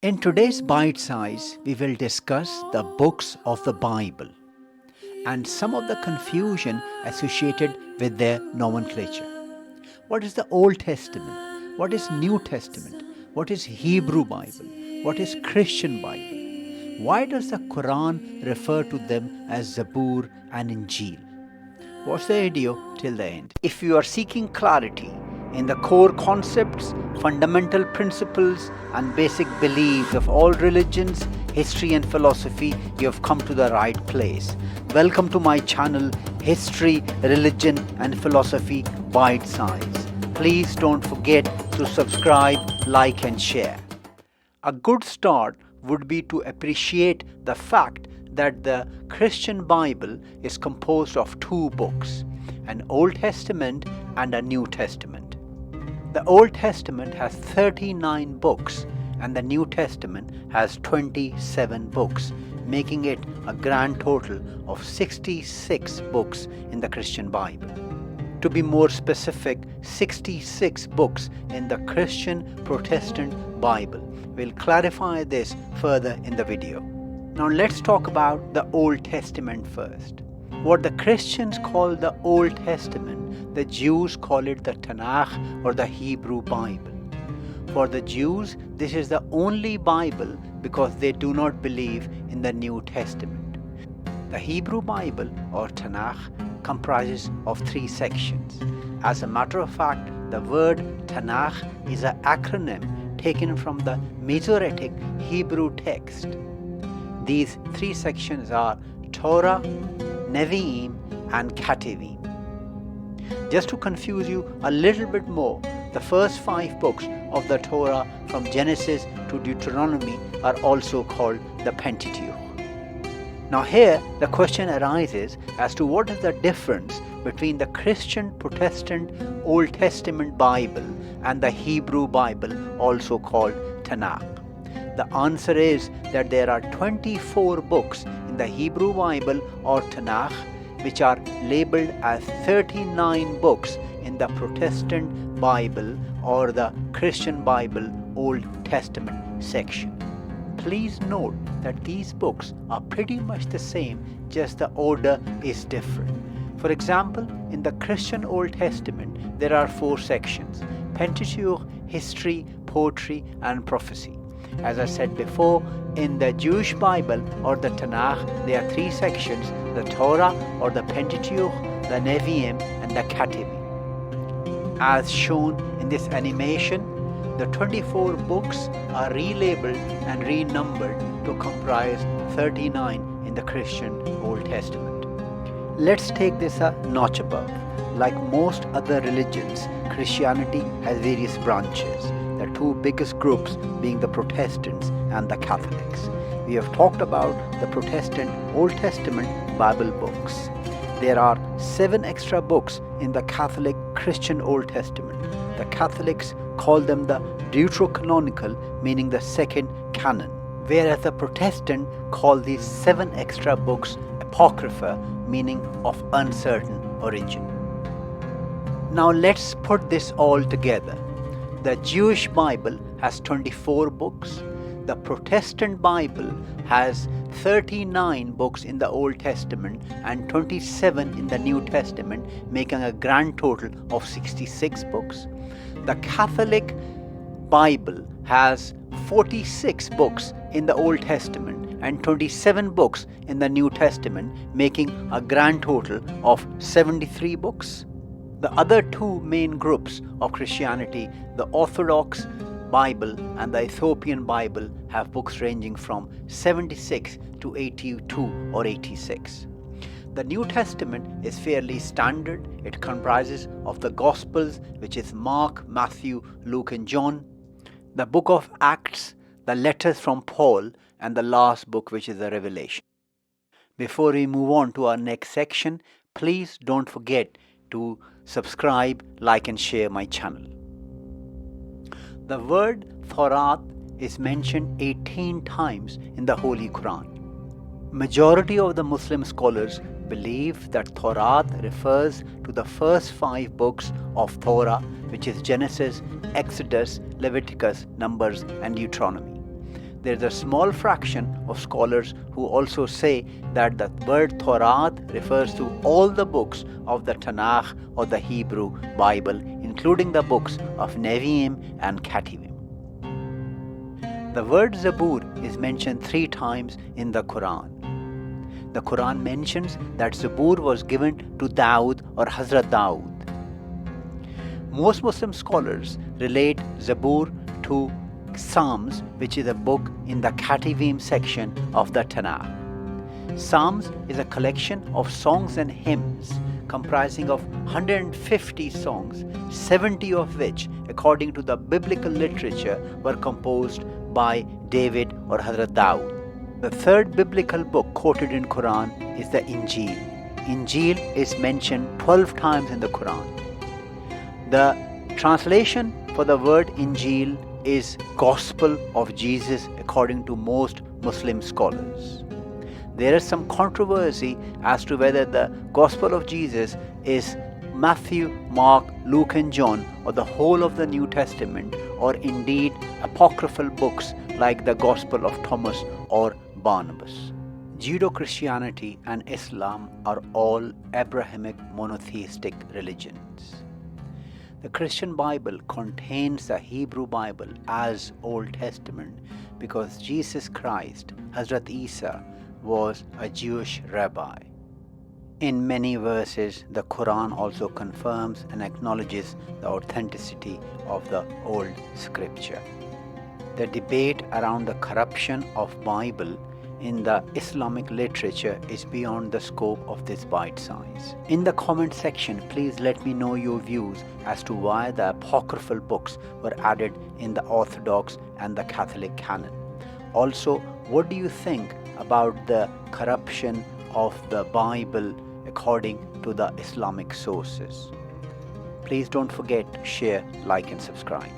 In today's bite size, we will discuss the books of the Bible and some of the confusion associated with their nomenclature. What is the Old Testament? What is New Testament? What is Hebrew Bible? What is Christian Bible? Why does the Quran refer to them as Zabur and Injil? Watch the video till the end. If you are seeking clarity in the core concepts, fundamental principles, and basic beliefs of all religions, history, and philosophy, you have come to the right place. Welcome to my channel, History, Religion, and Philosophy Bite Size. Please don't forget to subscribe, like, and share. A good start would be to appreciate the fact that the Christian Bible is composed of two books, an Old Testament and a New Testament. The Old Testament has 39 books and the New Testament has 27 books, making it a grand total of 66 books in the Christian Bible. To be more specific, 66 books in the Christian Protestant Bible. We'll clarify this further in the video. Now let's talk about the Old Testament first. What the Christians call the Old Testament, the Jews call it the Tanak or the Hebrew Bible. For the Jews, this is the only Bible because they do not believe in the New Testament. The Hebrew Bible or Tanak comprises of 3 sections. As a matter of fact, the word Tanak is an acronym taken from the Masoretic Hebrew text. These 3 sections are Torah, Nevi'im, and Ketuvim. Just to confuse you a little bit more, the first 5 books of the Torah from Genesis to Deuteronomy are also called the Pentateuch. Now here the question arises as to what is the difference between the Christian Protestant Old Testament Bible and the Hebrew Bible, also called Tanakh. The answer is that there are 24 books in the Hebrew Bible or Tanakh, which are labeled as 39 books in the Protestant Bible or the Christian Bible Old Testament section. Please note that these books are pretty much the same, just the order is different. For example, in the Christian Old Testament, there are 4 sections: Pentateuch, History, Poetry, and Prophecy. As I said before, in the Jewish Bible or the Tanakh, there are 3 sections: the Torah or the Pentateuch, the Nevi'im, and the Ketuvim. As shown in this animation, the 24 books are relabeled and renumbered to comprise 39 in the Christian Old Testament. Let's take this a notch above. Like most other religions, Christianity has various branches. The 2 biggest groups being the Protestants and the Catholics. We have talked about the Protestant Old Testament Bible books. There are 7 extra books in the Catholic Christian Old Testament. The Catholics call them the Deuterocanonical, meaning the second canon, whereas the Protestant call these 7 extra books Apocrypha, meaning of uncertain origin. Now let's put this all together. The Jewish Bible has 24 books. The Protestant Bible has 39 books in the Old Testament and 27 in the New Testament, making a grand total of 66 books. The Catholic Bible has 46 books in the Old Testament and 27 books in the New Testament, making a grand total of 73 books. The other 2 main groups of Christianity, the Orthodox Bible and the Ethiopian Bible, have books ranging from 76 to 82 or 86. The New Testament is fairly standard. It comprises of the Gospels, which is Mark, Matthew, Luke, and John, the book of Acts, the letters from Paul, and the last book, which is the Revelation. Before we move on to our next section, please don't forget to subscribe, like, and share my channel. The word Torah is mentioned 18 times in the Holy Quran. Majority of the Muslim scholars believe that Torah refers to the first 5 books of Torah, which is Genesis, Exodus, Leviticus, Numbers, and Deuteronomy. There's a small fraction of scholars who also say that the word Torah refers to all the books of the Tanak or the Hebrew Bible, including the books of Nevi'im and Ketuvim. The word Zabur is mentioned 3 times in the Quran. The Quran mentions that Zabur was given to Dawood or Hazrat Dawood. Most Muslim scholars relate Zabur to Psalms, which is a book in the Ketuvim section of the Tanak. Psalms is a collection of songs and hymns comprising of 150 songs, 70 of which, according to the biblical literature, were composed by David or Hazrat Dawood. The third biblical book quoted in Quran is the Injil. Injil is mentioned 12 times in the Quran. The translation for the word Injil is Gospel of Jesus according to most Muslim scholars. There is some controversy as to whether the Gospel of Jesus is Matthew, Mark, Luke and John, or the whole of the New Testament, or indeed apocryphal books like the Gospel of Thomas or Barnabas. Judeo-Christianity and Islam are all Abrahamic monotheistic religions. The Christian Bible contains the Hebrew Bible as Old Testament because Jesus Christ, Hazrat Isa, was a Jewish rabbi. In many verses, the Quran also confirms and acknowledges the authenticity of the Old Scripture. The debate around the corruption of Bible in the Islamic literature is beyond the scope of this bite size. In the comment section, please let me know your views as to why the apocryphal books were added in the Orthodox and the Catholic canon. Also, what do you think about the corruption of the Bible according to the Islamic sources? Please don't forget to share, like and subscribe.